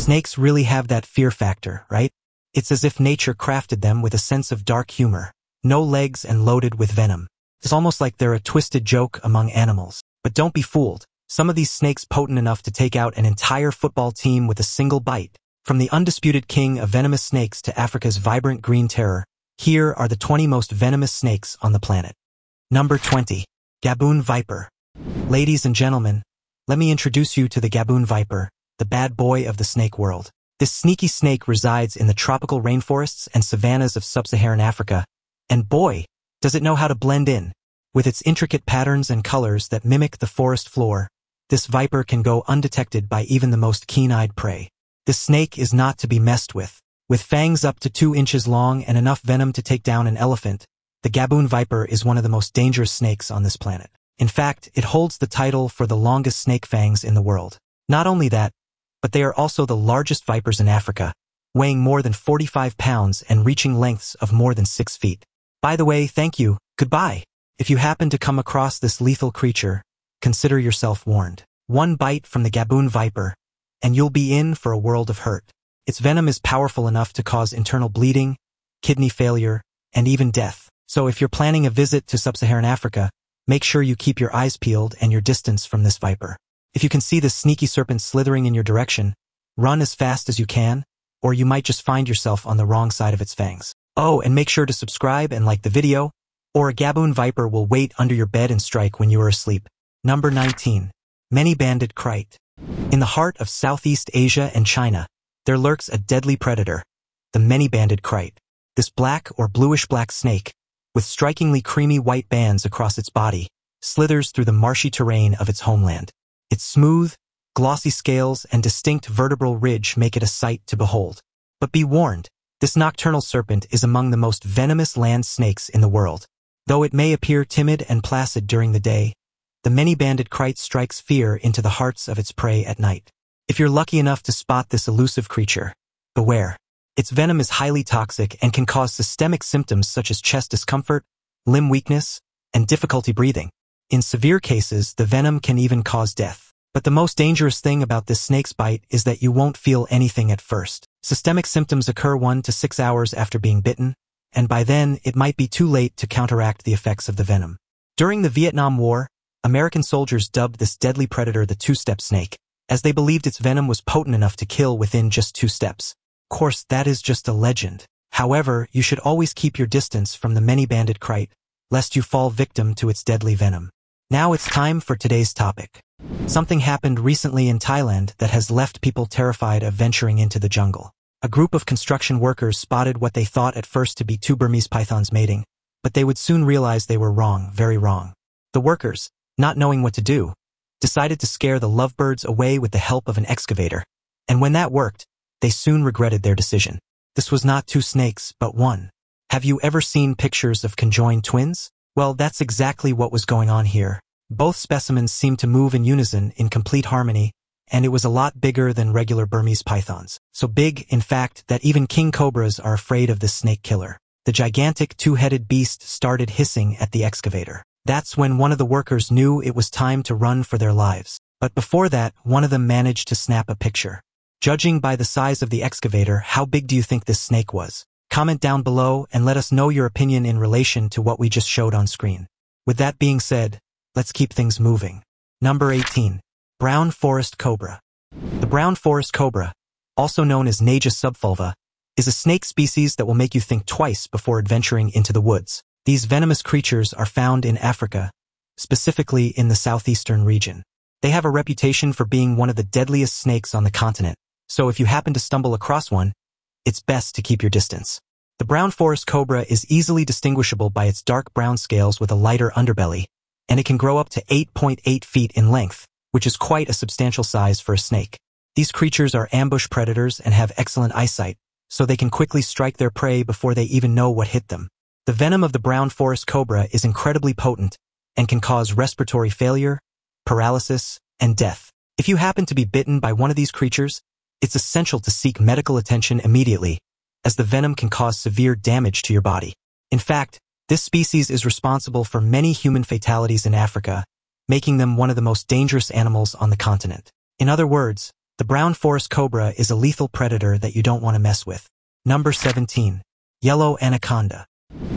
Snakes really have that fear factor, right? It's as if nature crafted them with a sense of dark humor. No legs and loaded with venom. It's almost like they're a twisted joke among animals. But don't be fooled. Some of these snakes potent enough to take out an entire football team with a single bite. From the undisputed king of venomous snakes to Africa's vibrant green terror, here are the 20 most venomous snakes on the planet. Number 20. Gaboon Viper. Ladies and gentlemen, let me introduce you to the Gaboon Viper, the bad boy of the snake world. This sneaky snake resides in the tropical rainforests and savannas of sub-Saharan Africa, and boy, does it know how to blend in. With its intricate patterns and colors that mimic the forest floor, this viper can go undetected by even the most keen-eyed prey. This snake is not to be messed with. With fangs up to 2 inches long and enough venom to take down an elephant, the Gaboon Viper is one of the most dangerous snakes on this planet. In fact, it holds the title for the longest snake fangs in the world. Not only that, but they are also the largest vipers in Africa, weighing more than 45 pounds and reaching lengths of more than 6 feet. By the way, thank you, goodbye. If you happen to come across this lethal creature, consider yourself warned. One bite from the Gaboon Viper, and you'll be in for a world of hurt. Its venom is powerful enough to cause internal bleeding, kidney failure, and even death. So if you're planning a visit to sub-Saharan Africa, make sure you keep your eyes peeled and your distance from this viper. If you can see this sneaky serpent slithering in your direction, run as fast as you can, or you might just find yourself on the wrong side of its fangs. Oh, and make sure to subscribe and like the video, or a Gaboon Viper will wait under your bed and strike when you are asleep. Number 19. Many-banded Crite. In the heart of Southeast Asia and China, there lurks a deadly predator, the many-banded Crite. This black or bluish-black snake, with strikingly creamy white bands across its body, slithers through the marshy terrain of its homeland. Its smooth, glossy scales and distinct vertebral ridge make it a sight to behold. But be warned, this nocturnal serpent is among the most venomous land snakes in the world. Though it may appear timid and placid during the day, the many-banded Crite strikes fear into the hearts of its prey at night. If you're lucky enough to spot this elusive creature, beware. Its venom is highly toxic and can cause systemic symptoms such as chest discomfort, limb weakness, and difficulty breathing. In severe cases, the venom can even cause death. But the most dangerous thing about this snake's bite is that you won't feel anything at first. Systemic symptoms occur 1 to 6 hours after being bitten, and by then it might be too late to counteract the effects of the venom. During the Vietnam War, American soldiers dubbed this deadly predator the two-step snake, as they believed its venom was potent enough to kill within just 2 steps. Of course, that is just a legend. However, you should always keep your distance from the many-banded Crite, lest you fall victim to its deadly venom. Now it's time for today's topic. Something happened recently in Thailand that has left people terrified of venturing into the jungle. A group of construction workers spotted what they thought at first to be 2 Burmese pythons mating, but they would soon realize they were wrong, very wrong. The workers, not knowing what to do, decided to scare the lovebirds away with the help of an excavator, and when that worked, they soon regretted their decision. This was not 2 snakes, but 1. Have you ever seen pictures of conjoined twins? Well, that's exactly what was going on here. Both specimens seemed to move in unison, in complete harmony, and it was a lot bigger than regular Burmese pythons. So big, in fact, that even king cobras are afraid of this snake killer. The gigantic 2-headed beast started hissing at the excavator. That's when one of the workers knew it was time to run for their lives. But before that, one of them managed to snap a picture. Judging by the size of the excavator, how big do you think this snake was? Comment down below and let us know your opinion in relation to what we just showed on screen. With that being said, let's keep things moving. Number 18. Brown Forest Cobra. The brown forest cobra, also known as Naja subfulva, is a snake species that will make you think twice before adventuring into the woods. These venomous creatures are found in Africa, specifically in the southeastern region. They have a reputation for being one of the deadliest snakes on the continent, so if you happen to stumble across one, it's best to keep your distance. The brown forest cobra is easily distinguishable by its dark brown scales with a lighter underbelly, and it can grow up to 8.8 feet in length, which is quite a substantial size for a snake. These creatures are ambush predators and have excellent eyesight, so they can quickly strike their prey before they even know what hit them. The venom of the brown forest cobra is incredibly potent and can cause respiratory failure, paralysis, and death. If you happen to be bitten by one of these creatures, it's essential to seek medical attention immediately, as the venom can cause severe damage to your body. In fact, this species is responsible for many human fatalities in Africa, making them one of the most dangerous animals on the continent. In other words, The brown forest cobra is a lethal predator that you don't want to mess with. Number 17. Yellow Anaconda.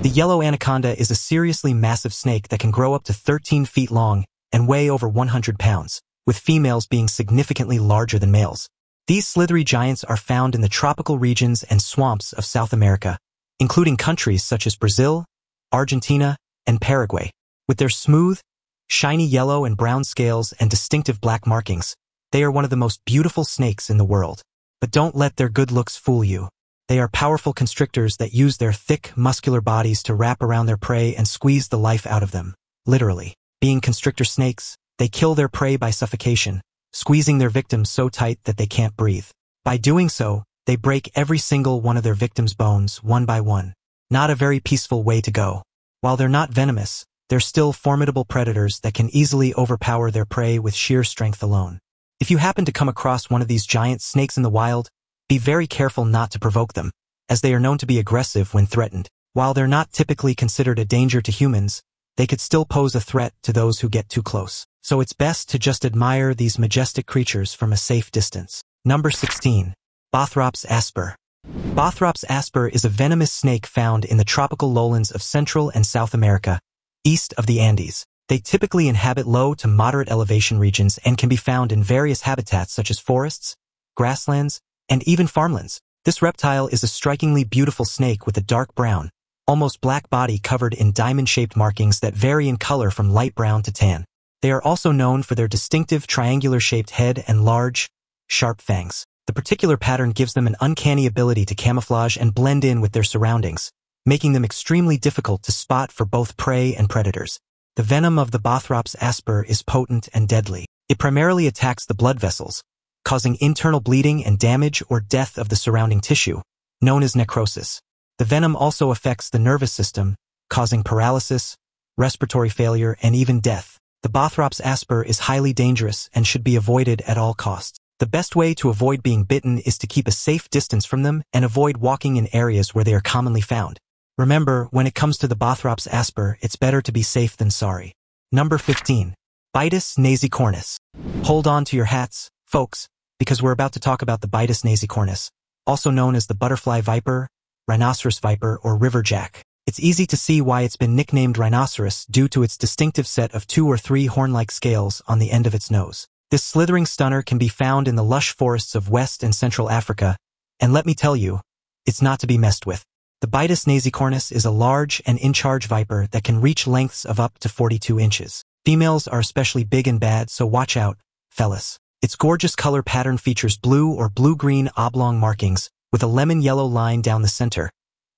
The yellow anaconda is a seriously massive snake that can grow up to 13 feet long and weigh over 100 pounds, with females being significantly larger than males. These slithery giants are found in the tropical regions and swamps of South America, including countries such as Brazil, Argentina, and Paraguay. With their smooth, shiny yellow and brown scales and distinctive black markings, they are one of the most beautiful snakes in the world. But don't let their good looks fool you. They are powerful constrictors that use their thick, muscular bodies to wrap around their prey and squeeze the life out of them. Literally. Being constrictor snakes, they kill their prey by suffocation, squeezing their victims so tight that they can't breathe. By doing so, they break every single one of their victims' bones, one by one. Not a very peaceful way to go. While they're not venomous, they're still formidable predators that can easily overpower their prey with sheer strength alone. If you happen to come across one of these giant snakes in the wild, be very careful not to provoke them, as they are known to be aggressive when threatened. While they're not typically considered a danger to humans, they could still pose a threat to those who get too close. So it's best to just admire these majestic creatures from a safe distance. Number 16. Bops Asper. Bops Asper is a venomous snake found in the tropical lowlands of Central and South America, east of the Andes. They typically inhabit low to moderate elevation regions and can be found in various habitats such as forests, grasslands, and even farmlands. This reptile is a strikingly beautiful snake with a dark brown, almost black body covered in diamond-shaped markings that vary in color from light brown to tan. They are also known for their distinctive triangular-shaped head and large, sharp fangs. The particular pattern gives them an uncanny ability to camouflage and blend in with their surroundings, making them extremely difficult to spot for both prey and predators. The venom of the Bops Asper is potent and deadly. It primarily attacks the blood vessels, causing internal bleeding and damage or death of the surrounding tissue, known as necrosis. The venom also affects the nervous system, causing paralysis, respiratory failure, and even death. The Bops Asper is highly dangerous and should be avoided at all costs. The best way to avoid being bitten is to keep a safe distance from them and avoid walking in areas where they are commonly found. Remember, when it comes to the Bops Asper, it's better to be safe than sorry. Number 15. Bops naisy Cornus. Hold on to your hats, folks, because we're about to talk about the Bops naisy Cornus, also known as the butterfly viper, rhinoceros viper, or river jack. It's easy to see why it's been nicknamed rhinoceros due to its distinctive set of 2 or 3 horn-like scales on the end of its nose. This slithering stunner can be found in the lush forests of West and Central Africa, and let me tell you, it's not to be messed with. The Bops naisy Cornus is a large and in-charge viper that can reach lengths of up to 42 inches. Females are especially big and bad, so watch out, fellas. Its gorgeous color pattern features blue or blue-green oblong markings with a lemon-yellow line down the center,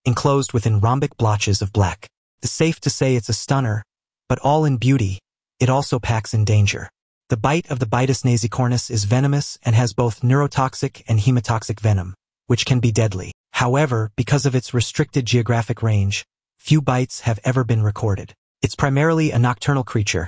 enclosed within rhombic blotches of black. It's safe to say it's a stunner, but all in beauty, it also packs in danger. The bite of the Bops naisy Cornus is venomous and has both neurotoxic and hemotoxic venom, which can be deadly. However, because of its restricted geographic range, few bites have ever been recorded. It's primarily a nocturnal creature,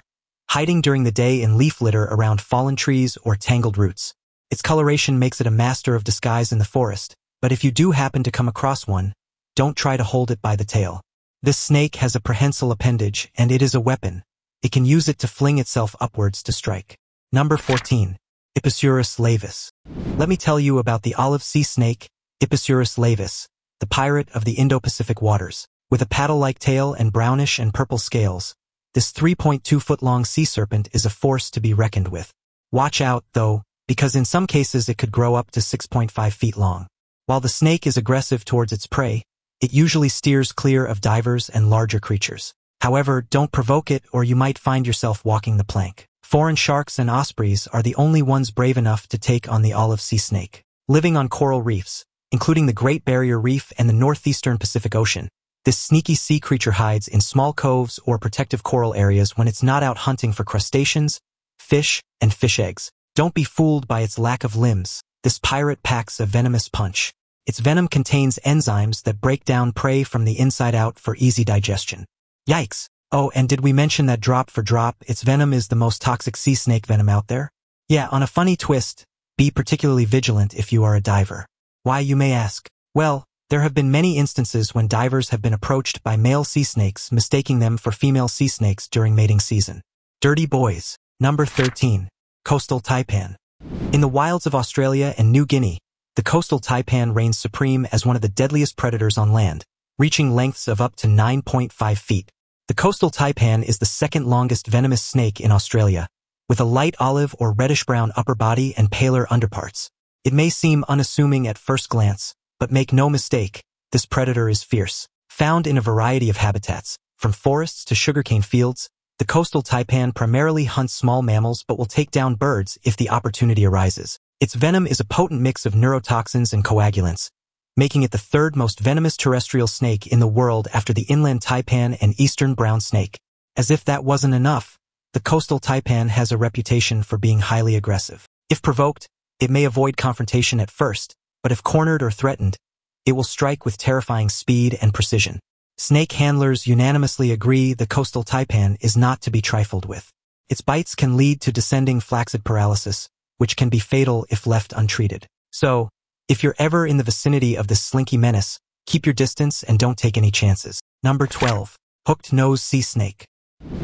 hiding during the day in leaf litter around fallen trees or tangled roots. Its coloration makes it a master of disguise in the forest, but if you do happen to come across one, don't try to hold it by the tail. This snake has a prehensile appendage, and it is a weapon. It can use it to fling itself upwards to strike. Number 14. Epicurus lavis. Let me tell you about the olive sea snake, Epicurus lavis, the pirate of the Indo-Pacific waters. With a paddle-like tail and brownish and purple scales, this 3.2-foot-long sea serpent is a force to be reckoned with. Watch out, though, because in some cases it could grow up to 6.5 feet long. While the snake is aggressive towards its prey, it usually steers clear of divers and larger creatures. However, don't provoke it or you might find yourself walking the plank. Foreign sharks and ospreys are the only ones brave enough to take on the olive sea snake. Living on coral reefs, including the Great Barrier Reef and the northeastern Pacific Ocean, this sneaky sea creature hides in small coves or protective coral areas when it's not out hunting for crustaceans, fish, and fish eggs. Don't be fooled by its lack of limbs. This pirate packs a venomous punch. Its venom contains enzymes that break down prey from the inside out for easy digestion. Yikes! Oh, and did we mention that drop for drop, its venom is the most toxic sea snake venom out there? Yeah, on a funny twist, be particularly vigilant if you are a diver. Why, you may ask? Well, there have been many instances when divers have been approached by male sea snakes mistaking them for female sea snakes during mating season. Dirty boys. Number 13. Coastal Taipan. In the wilds of Australia and New Guinea, the coastal taipan reigns supreme as one of the deadliest predators on land, reaching lengths of up to 9.5 feet. The coastal taipan is the second longest venomous snake in Australia, with a light olive or reddish-brown upper body and paler underparts. It may seem unassuming at first glance, but make no mistake, this predator is fierce. Found in a variety of habitats, from forests to sugarcane fields, the coastal taipan primarily hunts small mammals but will take down birds if the opportunity arises. Its venom is a potent mix of neurotoxins and coagulants, making it the third most venomous terrestrial snake in the world after the inland taipan and eastern brown snake. As if that wasn't enough, the coastal taipan has a reputation for being highly aggressive. If provoked, it may avoid confrontation at first, but if cornered or threatened, it will strike with terrifying speed and precision. Snake handlers unanimously agree the coastal taipan is not to be trifled with. Its bites can lead to descending flaccid paralysis, which can be fatal if left untreated. So, if you're ever in the vicinity of this slinky menace, keep your distance and don't take any chances. Number 12. Hooked-nosed sea snake.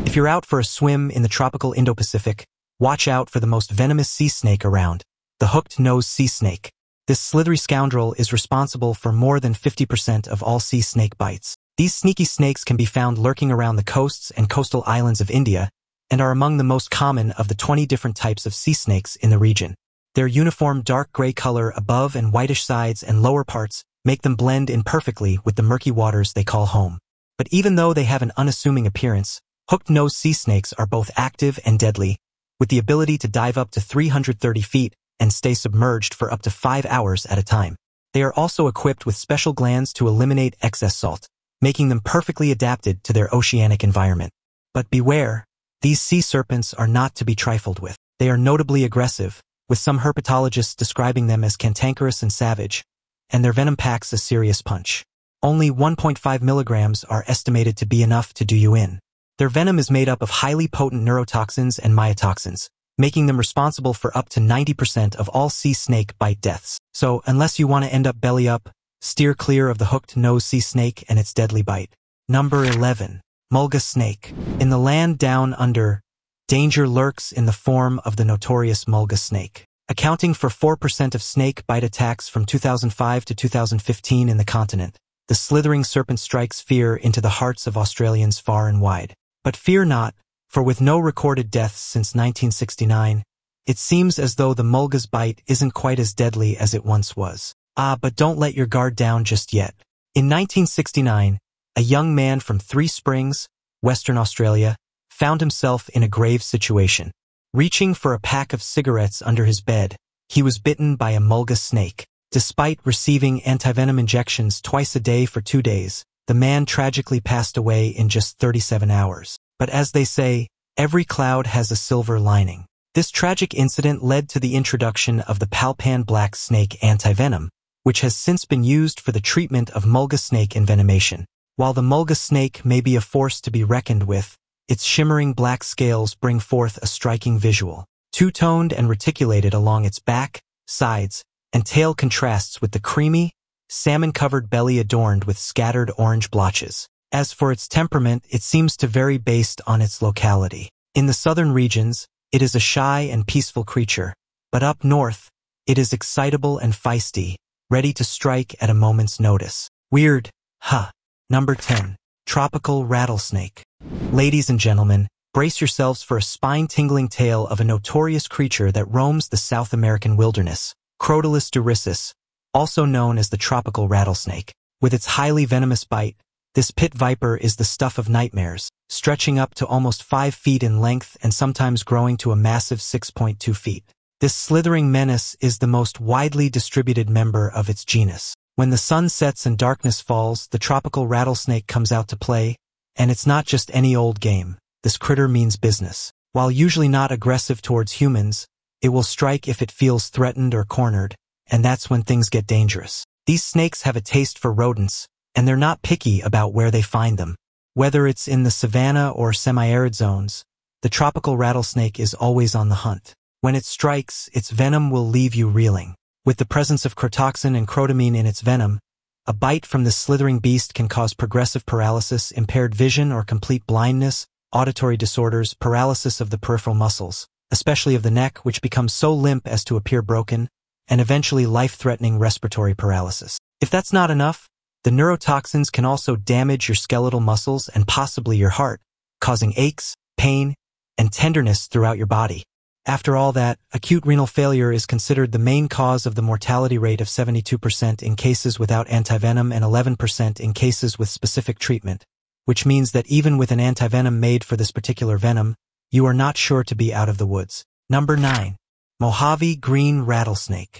If you're out for a swim in the tropical Indo-Pacific, watch out for the most venomous sea snake around, the hooked-nosed sea snake. This slithery scoundrel is responsible for more than 50% of all sea snake bites. These sneaky snakes can be found lurking around the coasts and coastal islands of India, and are among the most common of the 20 different types of sea snakes in the region. Their uniform dark gray color above and whitish sides and lower parts make them blend in perfectly with the murky waters they call home. But even though they have an unassuming appearance, hooked-nosed sea snakes are both active and deadly, with the ability to dive up to 330 feet and stay submerged for up to 5 hours at a time. They are also equipped with special glands to eliminate excess salt, making them perfectly adapted to their oceanic environment. But beware, these sea serpents are not to be trifled with. They are notably aggressive, with some herpetologists describing them as cantankerous and savage, and their venom packs a serious punch. Only 1.5 milligrams are estimated to be enough to do you in. Their venom is made up of highly potent neurotoxins and myotoxins, making them responsible for up to 90% of all sea snake bite deaths. So, unless you want to end up belly up, steer clear of the hooked-nosed sea snake and its deadly bite. Number 11. Mulga Snake. In the land down under, danger lurks in the form of the notorious Mulga Snake. Accounting for 4% of snake bite attacks from 2005 to 2015 in the continent, the slithering serpent strikes fear into the hearts of Australians far and wide. But fear not, for with no recorded deaths since 1969, it seems as though the mulga's bite isn't quite as deadly as it once was. But don't let your guard down just yet. In 1969, a young man from Three Springs, Western Australia, found himself in a grave situation. Reaching for a pack of cigarettes under his bed, he was bitten by a Mulga snake. Despite receiving antivenom injections twice a day for 2 days, the man tragically passed away in just 37 hours. But as they say, every cloud has a silver lining. This tragic incident led to the introduction of the Palpan black snake antivenom, which has since been used for the treatment of Mulga snake envenomation. While the Mulga snake may be a force to be reckoned with, its shimmering black scales bring forth a striking visual. Two-toned and reticulated along its back, sides, and tail contrasts with the creamy, salmon-covered belly adorned with scattered orange blotches. As for its temperament, it seems to vary based on its locality. In the southern regions, it is a shy and peaceful creature, but up north, it is excitable and feisty, ready to strike at a moment's notice. Weird, huh? Number 10. Tropical Rattlesnake. Ladies and gentlemen, brace yourselves for a spine-tingling tale of a notorious creature that roams the South American wilderness, Crotalus durissus, also known as the tropical rattlesnake. With its highly venomous bite, this pit viper is the stuff of nightmares, stretching up to almost 5 feet in length and sometimes growing to a massive 6.2 feet. This slithering menace is the most widely distributed member of its genus. When the sun sets and darkness falls, the tropical rattlesnake comes out to play, and it's not just any old game. This critter means business. While usually not aggressive towards humans, it will strike if it feels threatened or cornered, and that's when things get dangerous. These snakes have a taste for rodents, and they're not picky about where they find them. Whether it's in the savanna or semi-arid zones, the tropical rattlesnake is always on the hunt. When it strikes, its venom will leave you reeling. With the presence of crotoxin and crotamine in its venom, a bite from this slithering beast can cause progressive paralysis, impaired vision or complete blindness, auditory disorders, paralysis of the peripheral muscles, especially of the neck, which becomes so limp as to appear broken, and eventually life-threatening respiratory paralysis. If that's not enough, the neurotoxins can also damage your skeletal muscles and possibly your heart, causing aches, pain, and tenderness throughout your body. After all that, acute renal failure is considered the main cause of the mortality rate of 72% in cases without antivenom and 11% in cases with specific treatment, which means that even with an antivenom made for this particular venom, you are not sure to be out of the woods. Number 9. Mojave green rattlesnake.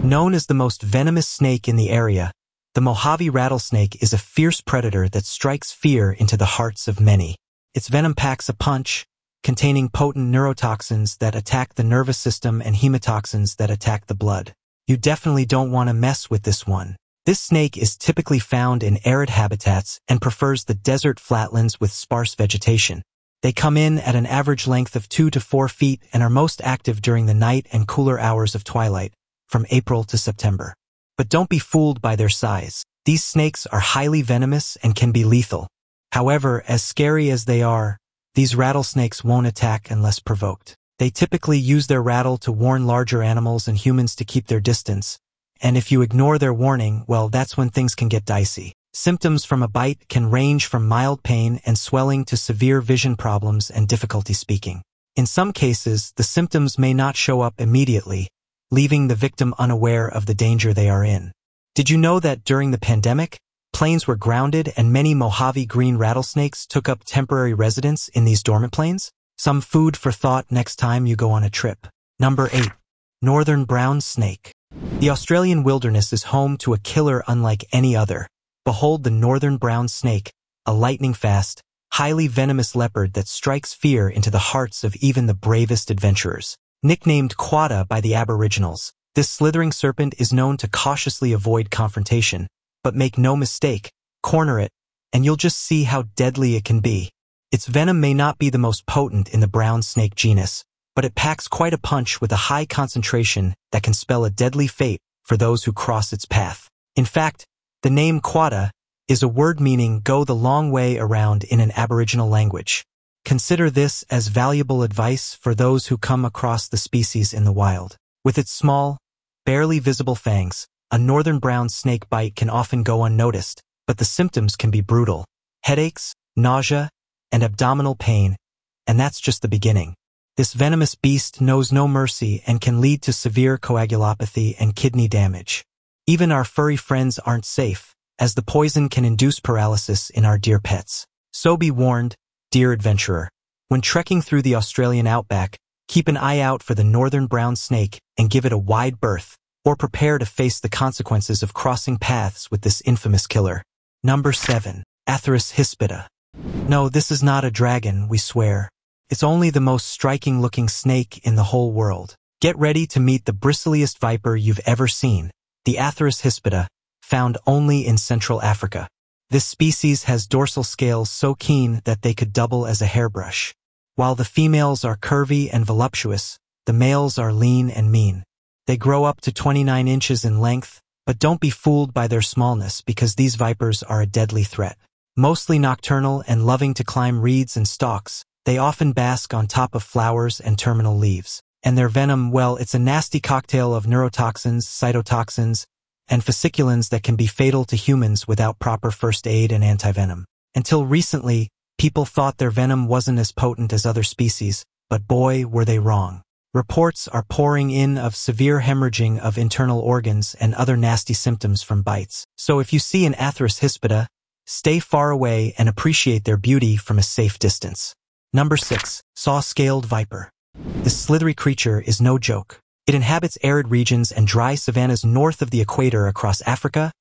Known as the most venomous snake in the area, the Mojave rattlesnake is a fierce predator that strikes fear into the hearts of many. Its venom packs a punch, containing potent neurotoxins that attack the nervous system and hemotoxins that attack the blood. You definitely don't want to mess with this one. This snake is typically found in arid habitats and prefers the desert flatlands with sparse vegetation. They come in at an average length of 2 to 4 feet and are most active during the night and cooler hours of twilight, from April to September. But don't be fooled by their size. These snakes are highly venomous and can be lethal. However, as scary as they are, these rattlesnakes won't attack unless provoked. They typically use their rattle to warn larger animals and humans to keep their distance, and if you ignore their warning, well, that's when things can get dicey. Symptoms from a bite can range from mild pain and swelling to severe vision problems and difficulty speaking. In some cases, the symptoms may not show up immediately, leaving the victim unaware of the danger they are in. Did you know that during the pandemic, planes were grounded and many Mojave green rattlesnakes took up temporary residence in these dormant planes? Some food for thought next time you go on a trip. Number 8. Northern brown snake. The Australian wilderness is home to a killer unlike any other. Behold the northern brown snake, a lightning-fast, highly venomous leopard that strikes fear into the hearts of even the bravest adventurers. Nicknamed Quada by the Aboriginals, this slithering serpent is known to cautiously avoid confrontation, but make no mistake, corner it, and you'll just see how deadly it can be. Its venom may not be the most potent in the brown snake genus, but it packs quite a punch with a high concentration that can spell a deadly fate for those who cross its path. In fact, the name Quada is a word meaning go the long way around in an Aboriginal language. Consider this as valuable advice for those who come across the species in the wild. With its small, barely visible fangs, a northern brown snake bite can often go unnoticed, but the symptoms can be brutal. Headaches, nausea, and abdominal pain, and that's just the beginning. This venomous beast knows no mercy and can lead to severe coagulopathy and kidney damage. Even our furry friends aren't safe, as the poison can induce paralysis in our dear pets. So be warned, dear adventurer. When trekking through the Australian outback, keep an eye out for the northern brown snake and give it a wide berth, or prepare to face the consequences of crossing paths with this infamous killer. Number 7. Atheris Hispa. No, this is not a dragon, we swear. It's only the most striking-looking snake in the whole world. Get ready to meet the bristliest viper you've ever seen, the Atheris Hispa, found only in Central Africa. This species has dorsal scales so keen that they could double as a hairbrush. While the females are curvy and voluptuous, the males are lean and mean. They grow up to 29 inches in length, but don't be fooled by their smallness because these vipers are a deadly threat. Mostly nocturnal and loving to climb reeds and stalks, they often bask on top of flowers and terminal leaves. And their venom, well, it's a nasty cocktail of neurotoxins, cytotoxins, and fasciculins that can be fatal to humans without proper first aid and antivenom. Until recently, people thought their venom wasn't as potent as other species, but boy, were they wrong. Reports are pouring in of severe hemorrhaging of internal organs and other nasty symptoms from bites. So if you see an Atheris Hispa, stay far away and appreciate their beauty from a safe distance. Number 6. Sawscale Viper. This slithery creature is no joke. It inhabits arid regions and dry savannas north of the equator across Africa,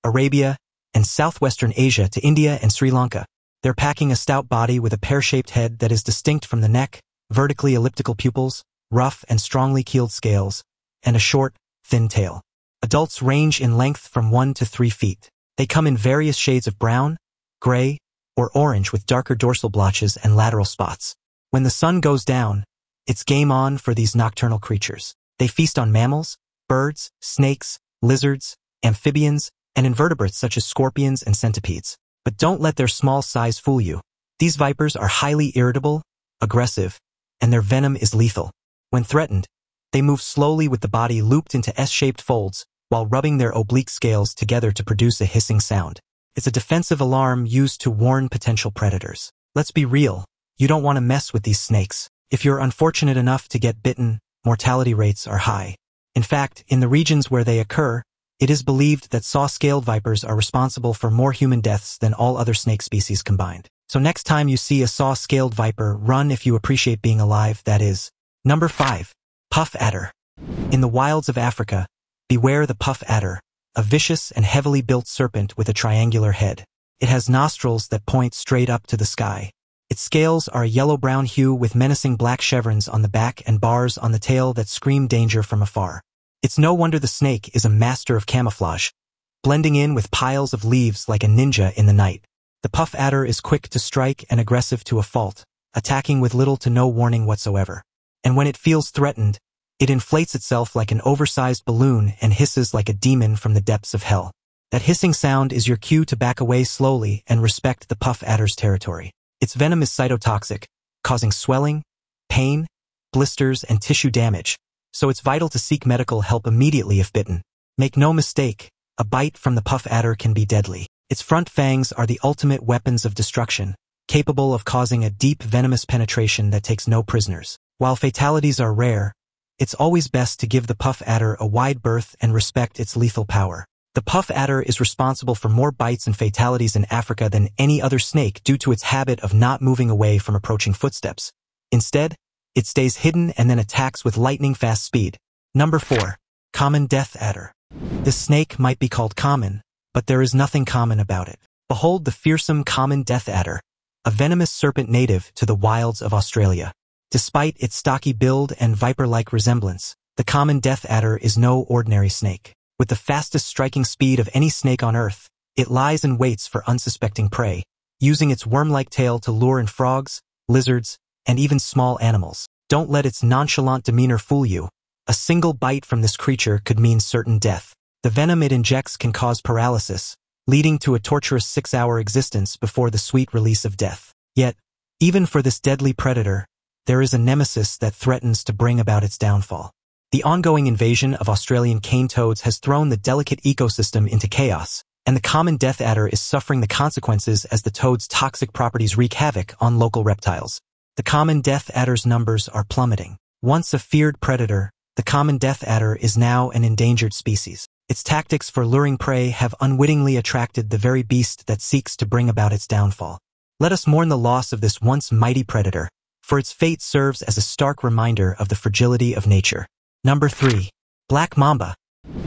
Arabia, and southwestern Asia to India and Sri Lanka. They're packing a stout body with a pear-shaped head that is distinct from the neck, vertically elliptical pupils, rough and strongly keeled scales, and a short, thin tail. Adults range in length from 1 to 3 feet. They come in various shades of brown, gray, or orange with darker dorsal blotches and lateral spots. When the sun goes down, it's game on for these nocturnal creatures. They feast on mammals, birds, snakes, lizards, amphibians, and invertebrates such as scorpions and centipedes. But don't let their small size fool you. These vipers are highly irritable, aggressive, and their venom is lethal. When threatened, they move slowly with the body looped into S-shaped folds while rubbing their oblique scales together to produce a hissing sound. It's a defensive alarm used to warn potential predators. Let's be real, you don't want to mess with these snakes. If you're unfortunate enough to get bitten, mortality rates are high. In fact, in the regions where they occur, it is believed that Sawscale Vipers are responsible for more human deaths than all other snake species combined. So next time you see a Saw-scaled Viper, run if you appreciate being alive, that is. Number 5. Puff Adder. In the wilds of Africa, beware the puff adder, a vicious and heavily built serpent with a triangular head. It has nostrils that point straight up to the sky. Its scales are a yellow-brown hue with menacing black chevrons on the back and bars on the tail that scream danger from afar. It's no wonder the snake is a master of camouflage, blending in with piles of leaves like a ninja in the night. The puff adder is quick to strike and aggressive to a fault, attacking with little to no warning whatsoever. And when it feels threatened, it inflates itself like an oversized balloon and hisses like a demon from the depths of hell. That hissing sound is your cue to back away slowly and respect the puff adder's territory. Its venom is cytotoxic, causing swelling, pain, blisters, and tissue damage, so it's vital to seek medical help immediately if bitten. Make no mistake, a bite from the puff adder can be deadly. Its front fangs are the ultimate weapons of destruction, capable of causing a deep venomous penetration that takes no prisoners. While fatalities are rare, it's always best to give the puff adder a wide berth and respect its lethal power. The puff adder is responsible for more bites and fatalities in Africa than any other snake due to its habit of not moving away from approaching footsteps. Instead, it stays hidden and then attacks with lightning-fast speed. Number 4. Common Death Adder. This snake might be called common, but there is nothing common about it. Behold the fearsome common death adder, a venomous serpent native to the wilds of Australia. Despite its stocky build and viper-like resemblance, the common death adder is no ordinary snake. With the fastest striking speed of any snake on Earth, it lies in waits for unsuspecting prey, using its worm-like tail to lure in frogs, lizards, and even small animals. Don't let its nonchalant demeanor fool you. A single bite from this creature could mean certain death. The venom it injects can cause paralysis, leading to a torturous 6-hour existence before the sweet release of death. Yet, even for this deadly predator, there is a nemesis that threatens to bring about its downfall. The ongoing invasion of Australian cane toads has thrown the delicate ecosystem into chaos, and the common death adder is suffering the consequences as the toad's toxic properties wreak havoc on local reptiles. The common death adder's numbers are plummeting. Once a feared predator, the common death adder is now an endangered species. Its tactics for luring prey have unwittingly attracted the very beast that seeks to bring about its downfall. Let us mourn the loss of this once mighty predator, for its fate serves as a stark reminder of the fragility of nature. Number 3. Black Mamba.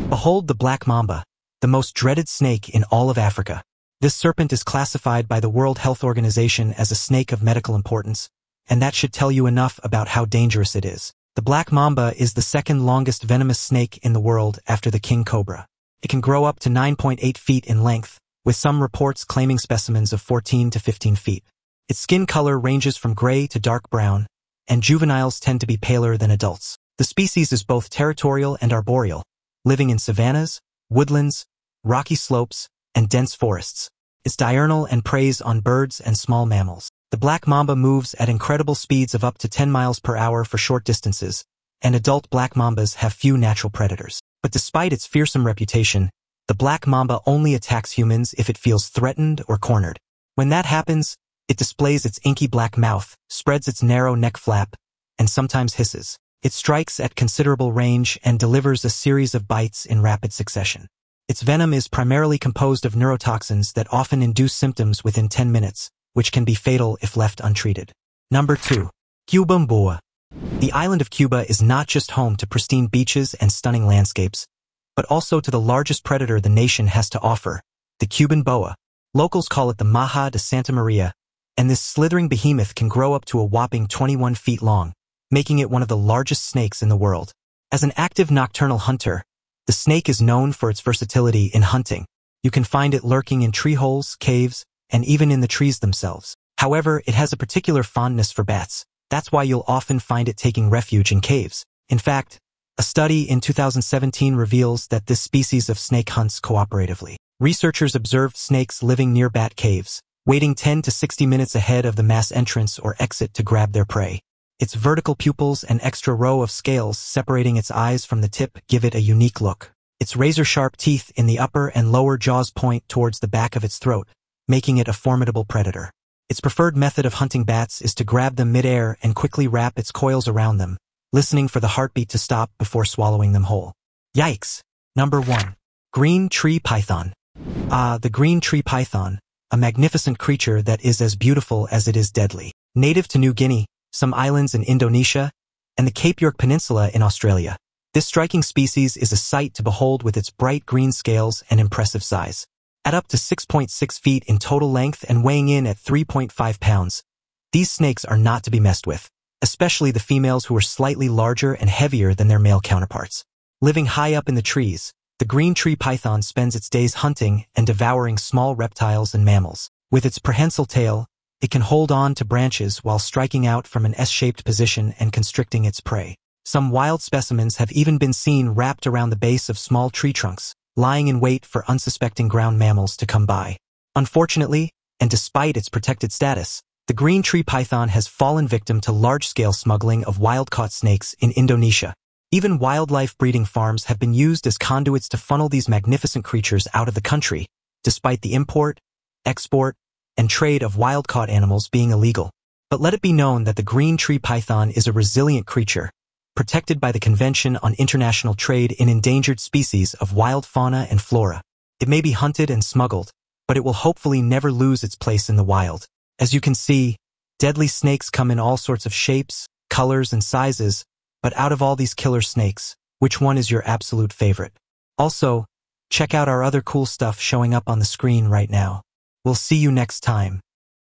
Behold the black mamba, the most dreaded snake in all of Africa. This serpent is classified by the World Health Organization as a snake of medical importance, and that should tell you enough about how dangerous it is. The black mamba is the second longest venomous snake in the world after the king cobra. It can grow up to 9.8 feet in length, with some reports claiming specimens of 14 to 15 feet. Its skin color ranges from gray to dark brown, and juveniles tend to be paler than adults. The species is both territorial and arboreal, living in savannas, woodlands, rocky slopes, and dense forests. It's diurnal and preys on birds and small mammals. The black mamba moves at incredible speeds of up to 10 miles per hour for short distances, and adult black mambas have few natural predators. But despite its fearsome reputation, the black mamba only attacks humans if it feels threatened or cornered. When that happens, it displays its inky black mouth, spreads its narrow neck flap, and sometimes hisses. It strikes at considerable range and delivers a series of bites in rapid succession. Its venom is primarily composed of neurotoxins that often induce symptoms within 10 minutes, which can be fatal if left untreated. Number 2. Cuban Boa. The island of Cuba is not just home to pristine beaches and stunning landscapes, but also to the largest predator the nation has to offer, the Cuban Boa. Locals call it the Maja de Santa Maria, and this slithering behemoth can grow up to a whopping 21 feet long, making it one of the largest snakes in the world. As an active nocturnal hunter, the snake is known for its versatility in hunting. You can find it lurking in tree holes, caves, and even in the trees themselves. However, it has a particular fondness for bats. That's why you'll often find it taking refuge in caves. In fact, a study in 2017 reveals that this species of snake hunts cooperatively. Researchers observed snakes living near bat caves, waiting 10 to 60 minutes ahead of the mass entrance or exit to grab their prey. Its vertical pupils and extra row of scales separating its eyes from the tip give it a unique look. Its razor-sharp teeth in the upper and lower jaws point towards the back of its throat, making it a formidable predator. Its preferred method of hunting bats is to grab them mid-air and quickly wrap its coils around them, listening for the heartbeat to stop before swallowing them whole. Yikes! Number 1. Green Tree Python. The green tree python, a magnificent creature that is as beautiful as it is deadly. Native to New Guinea, some islands in Indonesia, and the Cape York Peninsula in Australia. This striking species is a sight to behold with its bright green scales and impressive size. At up to 6.6 feet in total length and weighing in at 3.5 pounds, these snakes are not to be messed with, especially the females who are slightly larger and heavier than their male counterparts. Living high up in the trees, the green tree python spends its days hunting and devouring small reptiles and mammals. With its prehensile tail, it can hold on to branches while striking out from an S-shaped position and constricting its prey. Some wild specimens have even been seen wrapped around the base of small tree trunks, lying in wait for unsuspecting ground mammals to come by. Unfortunately, and despite its protected status, the green tree python has fallen victim to large-scale smuggling of wild-caught snakes in Indonesia. Even wildlife breeding farms have been used as conduits to funnel these magnificent creatures out of the country, despite the import, export, and trade of wild-caught animals being illegal. But let it be known that the green tree python is a resilient creature, protected by the Convention on International Trade in Endangered Species of Wild Fauna and Flora. It may be hunted and smuggled, but it will hopefully never lose its place in the wild. As you can see, deadly snakes come in all sorts of shapes, colors, and sizes, but out of all these killer snakes, which one is your absolute favorite? Also, check out our other cool stuff showing up on the screen right now. We'll see you next time.